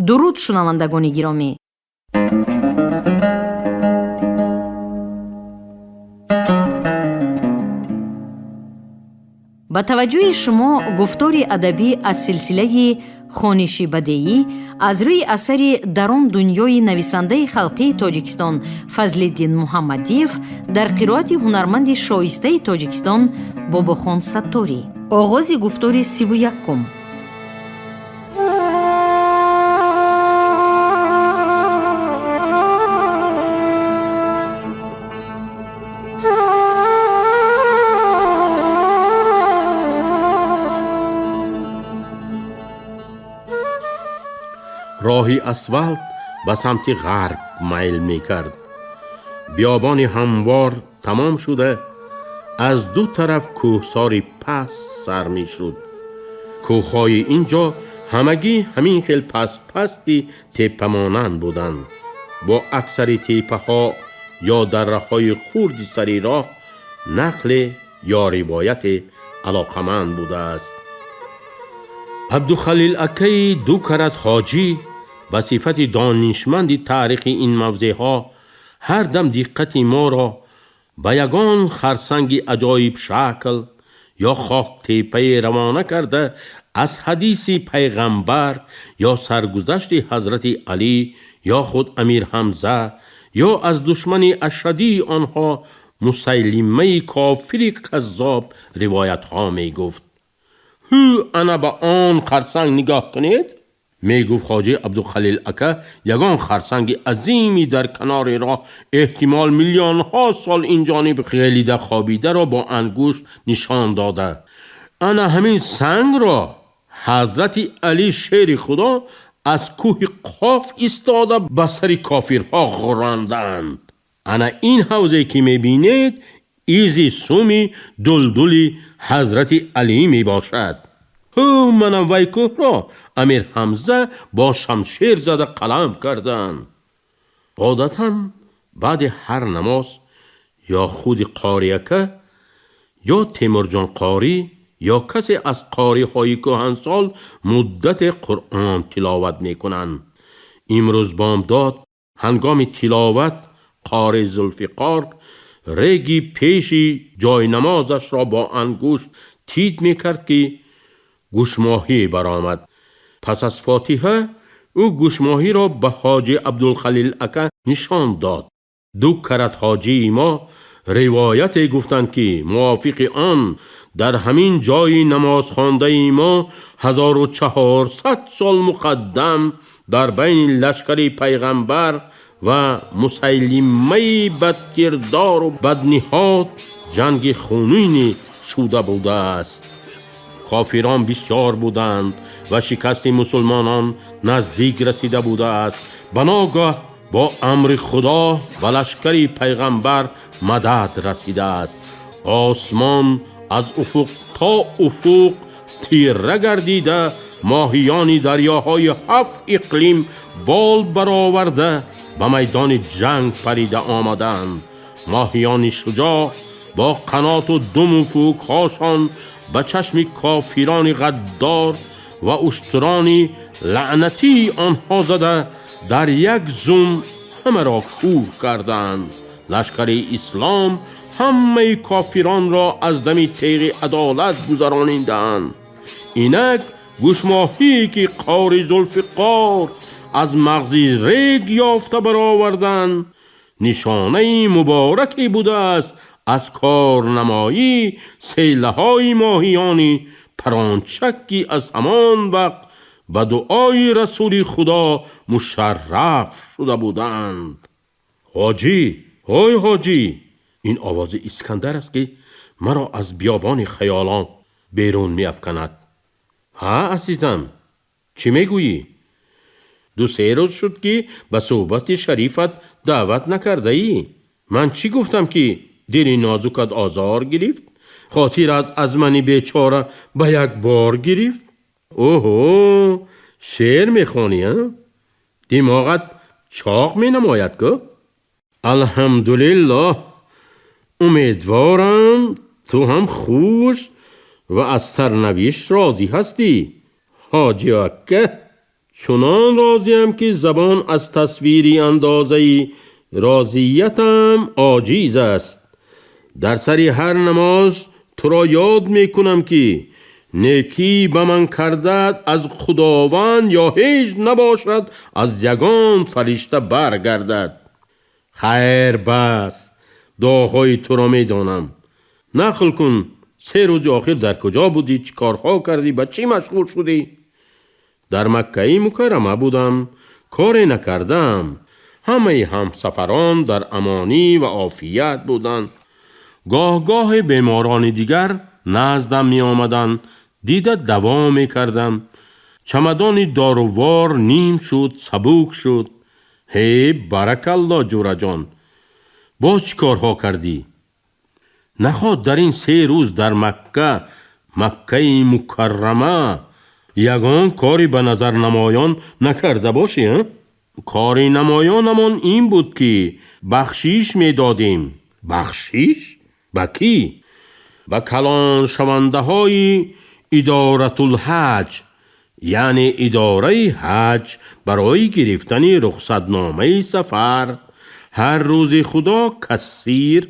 дуруд шунавандагони гиромӣ. ба таваҷҷӯҳи шумо гуфтори адабӣ аз силсилаи хониши бадеӣ аз рӯи асари дар он дунёи нависандаи халқии Тоҷикистон Фазлиддин Муҳаммадиев дар қироати ҳунарманди шоистаи Тоҷикистон Бобохон Сатторӣ. оғози гуфтори 31. راهی اسفالت به سمت غرب میل میکرد. بیابانی هموار تمام شده از دو طرف کوهساری پس سر میشد. کوههای اینجا همگی همین خیل پستی تپه مانند بودند. با اکثر تپه ها یا دره های خرد سری راه نقل یا روایت علاقمند بوده است. عبدالخلیل اکی دوکرت حاجی به صفت دانشمند تاریخ این موضع ها هر دم دقت ما را به یگان خرسنگ عجایب شکل یا خاک تپه روانه کرده از حدیث پیغمبر یا سرگذشت حضرت علی یا خود امیر حمزه یا از دشمن اشدی آنها مسیلمه کافر کذاب روایت ها می گفت. انا به آن خرسنگ نگاه کنید. می گفت خواجه عبدالخلیل اکا یگان خرسنگ عظیمی در کنار راه احتمال میلیون ها سال این جانب خیلیده خوابیده را با انگشت نشان داده. انا همین سنگ را حضرت علی شیر خدا از کوه قاف ایستاده به سر کافرها غراندند. انا این حوضه که می بینید ایزی سومی دلدلی حضرت علی می باشد. من وی کوه را امیر حمزه با شمشیر زده قلم کردند. عادتا بعد هر نماز یا خود قاریکه یا تیمورجان قاری یا کسی از قاری های کهنسال مدت قرآن تلاوت می کنند. امروز بامداد هنگام تلاوت قاری ذوالفقار ریگی پیشی جای نمازش را با انگشت تیت می کرد که گوشماهی برآمد. پس از فاتحه او گوشماهی را به حاجی عبدالخلیل اکا نشان داد. دو کرت حاجی ما روایت گفتند که موافق آن در همین جای نماز خوانده ما 1400 سال مقدم در بین لشکر پیغمبر و مسیلمه بدکردار و بدنهاد جنگ خونینی شده بوده است. کافران بسیار بودند و شکست مسلمانان نزدیک رسیده بوده است. بناگاه با امر خدا و لشکر پیغمبر مدد رسیده است. آسمان از افق تا افق تیره گردیده، ماهیان دریاهای 7 اقلیم بال برآورده به میدان جنگ پریده آمدند. ماهیان شجاع با قنات و دم و فوک‌هاشان به چشم کافران غدار و اشتران لعنتی آنها زده در یک زم همه را کور کردند. لشکر اسلام همه کافران را از دم تیغ عدالت گذرانیدند. اینک گوشماهی که قاری ذوالفقار از مغز ریگ یافته برآوردند نشانه مبارکی بوده است از کارنمایی سیله های ماهیانی پرانچکی از همان وقت به دعای رسول خدا مشرف شده بودند. حاجی، های حاجی، این آواز اسکندر است که مرا از بیابان خیالان بیرون می افکند. ها عزیزم، چی می گویی؟ 2-3 روز شد که به صحبت شریفت دعوت نکرده ای. من چی گفتم که دل نازکت آزار گرفت؟ خاطرت از من بیچاره به یک بار گرفت؟ اوهو، شعر میخوانی ها؟ دماغت چاق می نماید که؟ الحمدلله، امیدوارم تو هم خوش و از سرنوشت راضی هستی. حاجی اکه چنان راضیم که زبان از تصویری اندازه راضیتم عاجز است. در سر هر نماز تو را یاد میکنم که نیکی به من کردد از خداوند یا هیچ نباشد از یگان فرشته برگردد. خیر بس، دعاهای تو را میدانم. نقل کن 3 روز آخر در کجا بودی؟ چی کارها کردی؟ به چی مشغول شدی؟ در مکه مکرمه بودم، کاری نکردم. همه همسفران در امانی و عافیت بودند. گاه گاه بیماران دیگر نزدم می آمدند. دیده دوا می کردم. چمدان دارووار نیم شد، سبوک شد. هی برک الله جورا جان، باز چی کارها کردی؟ نخواد در این 3 روز در مکه مکرمه یگان کاری به نظر نمایان نکرده باشی؟ کاری نمایانمان این بود که بخشیش می دادیم. بخشیش؟ با کی؟ با کلان شونده های ادارت الحج، یعنی اداره حج برای گرفتن رخصتنامه سفر. هر روز خدا کثیر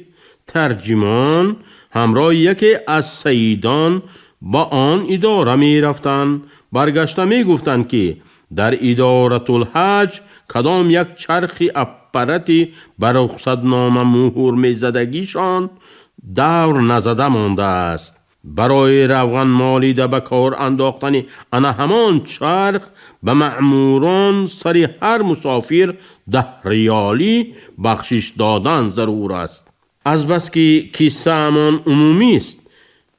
ترجمان همراه یکی از سیدان با آن اداره می رفتند. برگشته می گفتند که در ادارت الحج کدام یک چرخ اپرتی بر رخصتنامه مهر می زدگیشان دور نزده مانده است. برای روغن مالیده به کار انداختن انا همان چرخ به مأموران سر هر مسافر 10 ریالی بخشش دادن ضرور است. از بس که کیسه امان عمومی است،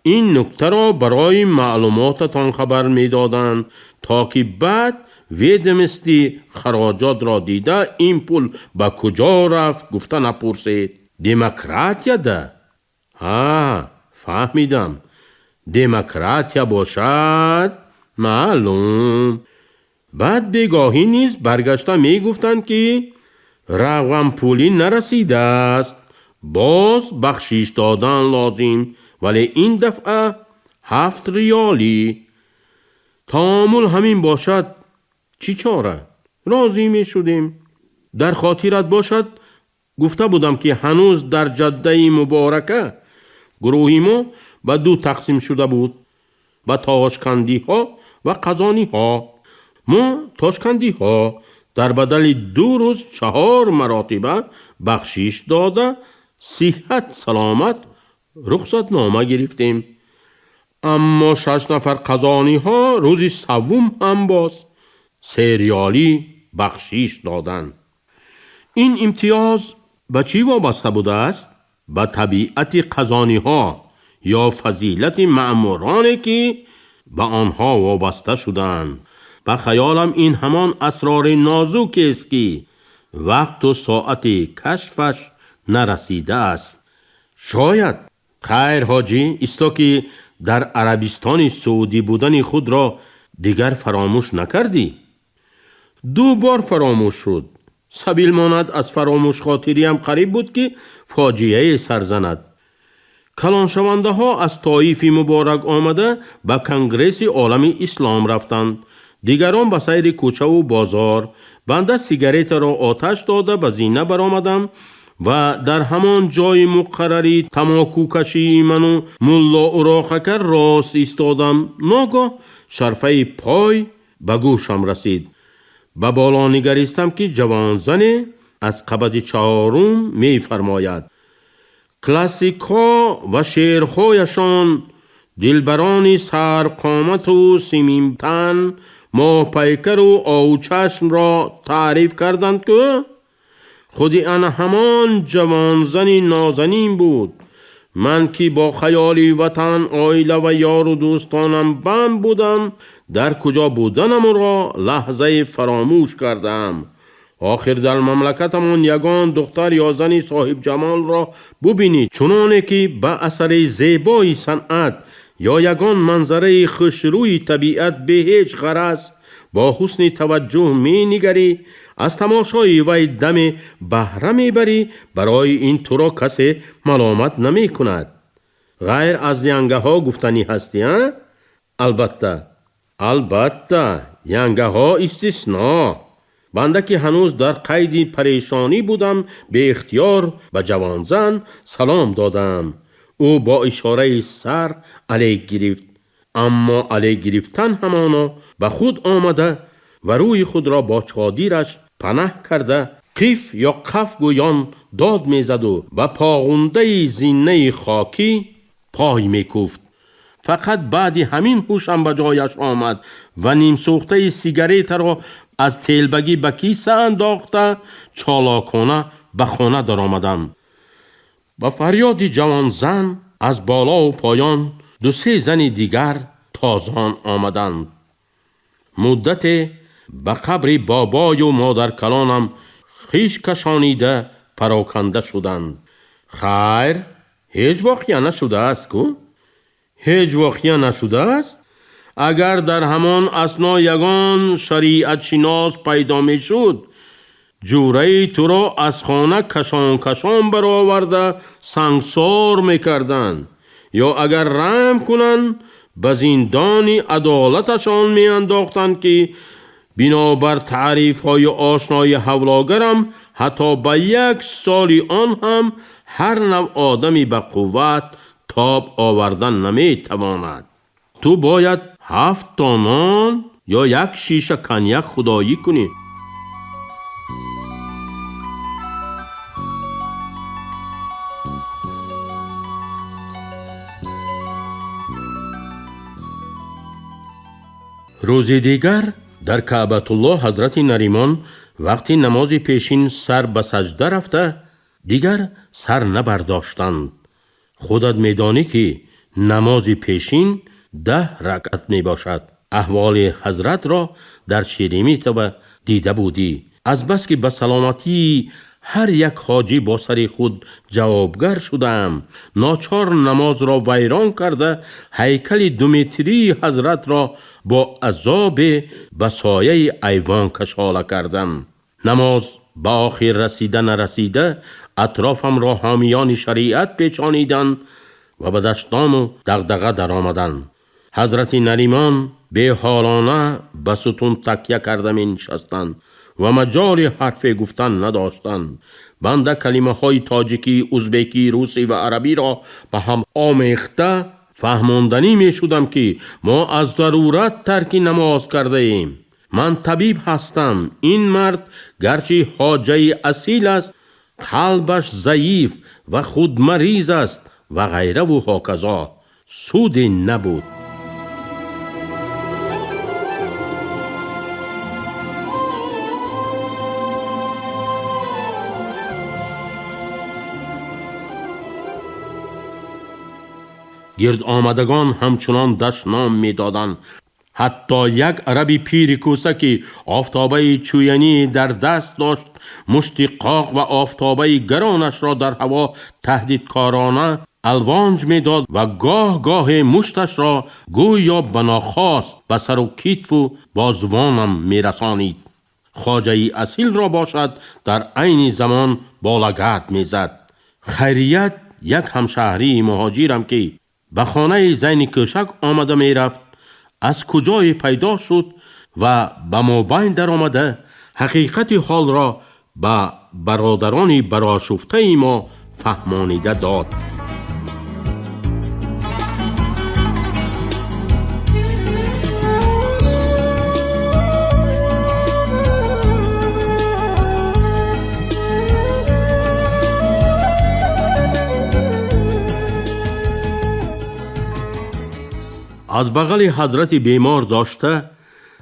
این نکته را برای معلوماتتان خبر می دادند تا که بعد ویدمستی خراجات را دیده این پول به کجا رفت گفته نپرسید. دموکراتیا ده؟ فهمیدم. دموکراتیا باشد معلوم. بعد بگاهی نیز برگشته می گفتند که روغن پولی نرسیده است، باز بخشیش دادن لازم، ولی این دفعه 7 ریالی. تامل همین باشد چی چاره؟ راضی می شدیم. در خاطرت باشد گفته بودم که هنوز در جده مبارکه گروهی ما به 2 تقسیم شده بود، به تاشکندی ها و قزانی ها. ما تاشکندی ها در بدل 2 روز 4 مراتبه بخشیش داده صحت سلامت رخصت نامه گرفتیم. اما 6 نفر قزانی ها روزی 3 هم باز 3 ریالی بخشیش دادن. این امتیاز به چی وابسته بوده است؟ به طبیعت قزانی ها یا فضیلت مأمورانی که به آنها وابسته شدند. به خیالم این همان اسرار نازک است که وقت و ساعت کشفش نرسیده است. شاید. خیر حاجی، استا که در عربستان سعودی بودن خود را دیگر فراموش نکردی؟ 2 بار فراموش شد. سبیل ماند از فراموش خاطری هم قریب بود که فاجعه سرزند. کلان شونده ها از طایف مبارک آمده به کنگرس عالم اسلام رفتند. دیگران به سیر کوچه و بازار. بنده سیگاریت را آتش داده به زینه برآمدم و در همان جای مقرری تماکو کشی من و ملا اوراقکر راست ایستادم. ناگاه شرفه پای به گوشم رسید. به بالا نگریستم که جوان زن از قبض 4 می فرماید: کلاسیکا و شعرهایشان دلبران سرقامت و سیمینتن ماه پیکر و آوچشم را تعریف کردند که خودی آن همان جوان زن نازنین بود. من که با خیال وطن، عائله و یار و دوستانم بم بودم، در کجا بودنم را لحظه فراموش کردم. آخر در مملکتمون یگان دختر یا زنی صاحب جمال را ببینید، چنانه که به اثر زیبای صنعت یا یگان منظره خوشروی طبیعت به هیچ غرض با حسن توجه می نگری، از تماشای وی دم بهره می بری. برای این تو را کسی ملامت نمی کند. غیر از لنگه ها گفتنی هستی ها؟ البته янга ҳо истисно. банда ки ҳанӯз дар қайди парешонӣ будам, беихтиёр ба ҷавонзан салом додам. ӯ бо ишораи сар алайк гирифт. аммо алайк гирифтан ҳамоно ба худ омада ва рӯи худро бо чодираш панаҳ карда қиф ё қаф гӯён дод мезаду ба поғундаи зиннаи хокӣ пой мекуфт. фақат баъди ҳамин ҳушам ба ҷояш омад ва нимсӯхтаи сигаретаро аз телбагӣ ба киса андохта чолокона ба хона даромадам. ба фарёди ҷавонзан аз болову поён ду-се зани дигар тозон омаданд. муддате ба қабри бобою модаркалонам хиш кашонида пароканда шуданд. хайр, ҳеҷ воқеа нашудааст ку? ҳеҷ воқеа нашудааст? агар дар ҳамон асно ягон шариатшинос пайдо мешуд, ҷураи туро аз хона кашон кашон бароварда сангсор мекарданд, ё агар раҳм кунанд ба зиндони адолаташон меандохтанд ки бинобар таърифҳои ошнои ҳавлогарам ҳатто ба 1 соли он ҳам ҳар нав одами ба қувват тоб овардан наметавонад. ту бояд 7 то нон ё 1 шиша коньяк худоӣ кунӣ. рӯзи дигар дар Каъбатуллоҳ ҳазрати Наримон вақти намози пешин сар ба саҷда рафта, дигар сар набардоштанд. худат медонӣ ки намози пешин 10 ракъат мебошад. аҳволи ҳазратро дар Шереметова дида будӣ. азбас ки ба саломатии ҳар як ҳоҷӣ бо сари худ ҷавобгар шудаам, ночор намозро вайрон карда ҳайкали 2 метрии ҳазратро бо азобе ба сояи айвон кашола кардам. намоз ба охир расида нарасида атрофамро ҳомиёни шариат печониданд ва ба даштому дағдаға даромаданд. ҳазрати Наримон беҳолона ба сутун такя карда менишастанд ва маҷоли ҳарфе гуфтан надоштанд. банда калимаҳои тоҷикӣ, узбекӣ, русӣ ва арабиро ба ҳам омехта фаҳмонданӣ мешудам ки мо аз зарурат тарки намоз кардаем. ман табиб ҳастам. ин мард гарчи ҳоҷаи асил аст, қалбаш заиф ва худмариз аст ва ғайраву ҳоказо. суде набуд. گرد آمدگان همچنان دشنام می دادند. حتی یک عربی پیر کوسه که آفتابه چوینی در دست داشت مشتی قاق و آفتابه گرانش را در هوا تهدیدکارانه الوانج می داد و گاه گاه مشتش را گویا بناخواست به سر و کتف و بازوانم می رسانید. خواجه اصیل را باشد در عین زمان بالگت می زد. خیریت یک همشهری مهاجرم که به خانه زین کوشک آمده می رفت از کجای پیدا شد و به مابین در آمده حقیقت حال را به برادران برآشفته ما فهمانیده داد. از بغل حضرت بیمار داشته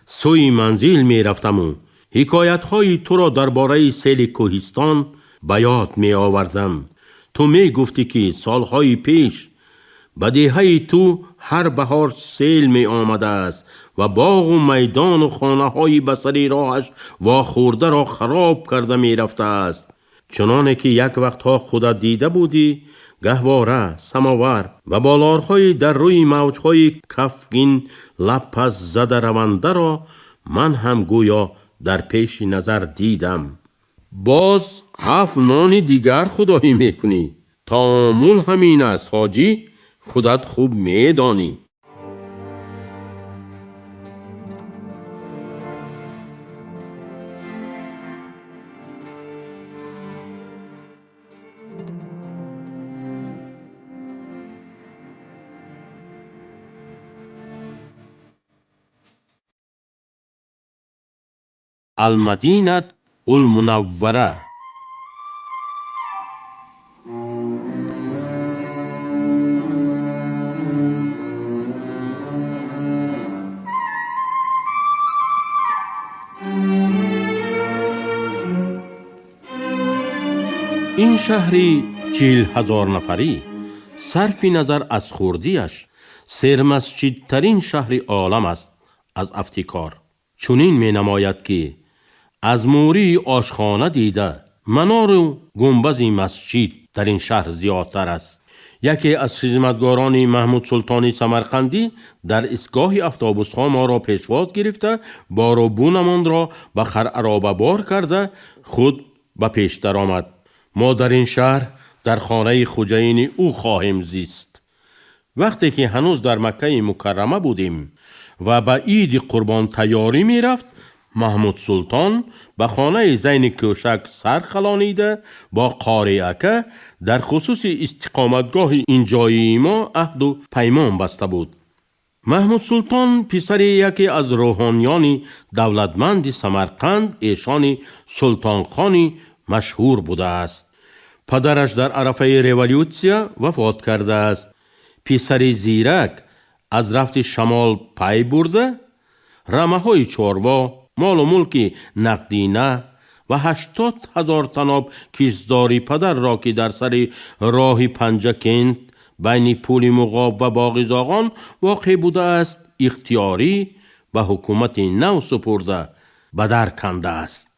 سوی منزل می رفتم و حکایت های تو را درباره سیل کوهستان به یاد می آوردم. تو می گفتی که سالهای پیش به دهه تو هر بهار سیل می آمده است و باغ و میدان و خانه های به سر راهش واخورده را خراب کرده می رفته است. چنانه که یک وقتها خودت دیده بودی گهواره، سماور و بالارهای در روی موجهای کفگین لپس زده رونده را من هم گویا در پیش نظر دیدم. باز 7 نان دیگر خدایی میکنی. تعامل همین است حاجی، خودت خوب میدانی. المدینه المنوره. این شهری 40,000 نفری صرف نظر از خردیش سرمسجدترین شهر عالم است از افتکار. چنین می نماید که از موری آشخانه دیده منار و گنبد مسجد در این شهر زیادتر است. یکی از خدمتگاران محمود سلطان سمرقندی در ایستگاه اتوبوس ها ما را پیشواز گرفته بار و بونمان را به خرعرابه بار کرده خود به پیشتر آمد. ما در این شهر در خانه خوجین او خواهیم زیست. وقتی که هنوز در مکه مکرمه بودیم و به عید قربان تیاری می رفت، محمود سلطان به خانه زین کوشک سرخلانیده با قاریه که در خصوص استقامتگاه این جایی ما عهد و پیمان بسته بود. محمود سلطان پسر یکی از روحانیان دولتمند سمرقند ایشان سلطان خانی مشهور بوده است. پدرش در عرفه ریولوسیا وفات کرده است. پسر زیرک از رفت شمال پی برده رمه های چاروا، مال و ملک نقدینه و 80,000 تناب کیسداری پدر را که در سر راه پنجکند بین پول مغاب و باغ زاغان واقع بوده است اختیاری به حکومت نو سپرده به در کنده است.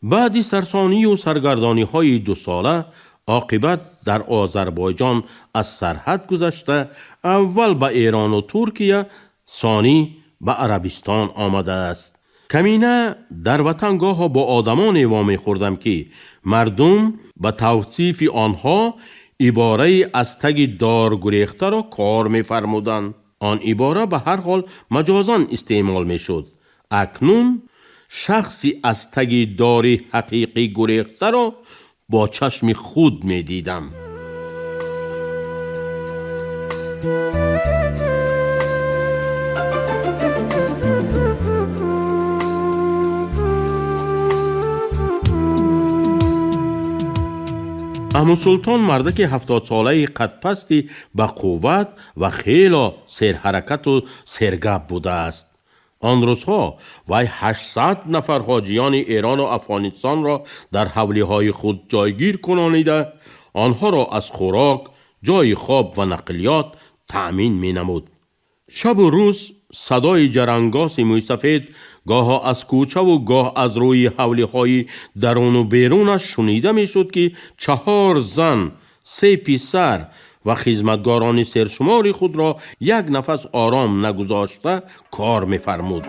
بعد سرسانی و سرگردانی های 2 ساله عاقبت در آذربایجان از سرحد گذشته اول به ایران و ترکیه، ثانی به عربستان آمده است. کمینه در وطنگاه با آدمان وامی خوردم که مردم به توصیف آنها عباره از تگ دار گریخته را کار می فرمودند. آن عباره به هر حال مجازاً استعمال می شد. اکنون شخصی از تگ دار حقیقی گریخته را با چشم خود می دیدم. محمود سلطان مردک 70 ساله قد پستی به قوت و خیلی سرحرکت و سرگپ بوده است. آن روزها وی 800 نفر حاجیان ایران و افغانستان را در حولی های خود جایگیر کنانیده آنها را از خوراک، جای خواب و نقلیات تأمین می نمود. شب و روز صدای جرنگاس موسفید گاه از کوچه و گاه از روی حولی های درون و بیرونش شنیده می شد که 4 زن، 3 پسر و خدمتگاران سرشماری خود را یک نفس آرام نگذاشته کار می فرمود.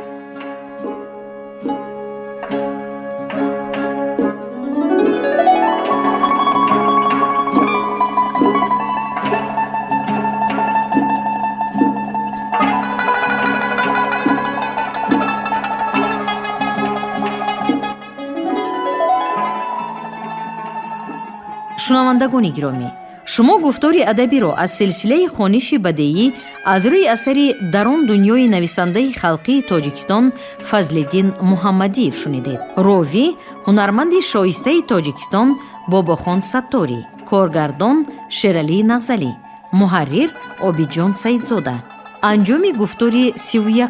شنوندگان گرامی، شما گفتاری ادبی را از سلسله خوانش بدیعی از روی اثر درون دنیای نویسنده خلقی تاجیکستان فضل‌الدین محمدیف شنیدید. راوی هنرمند شایسته تاجیکستان باباخان ستاری، کارگردان شیرعلی نغزلی، محرر عابدجان سیدزاده. انجام گفتاری 31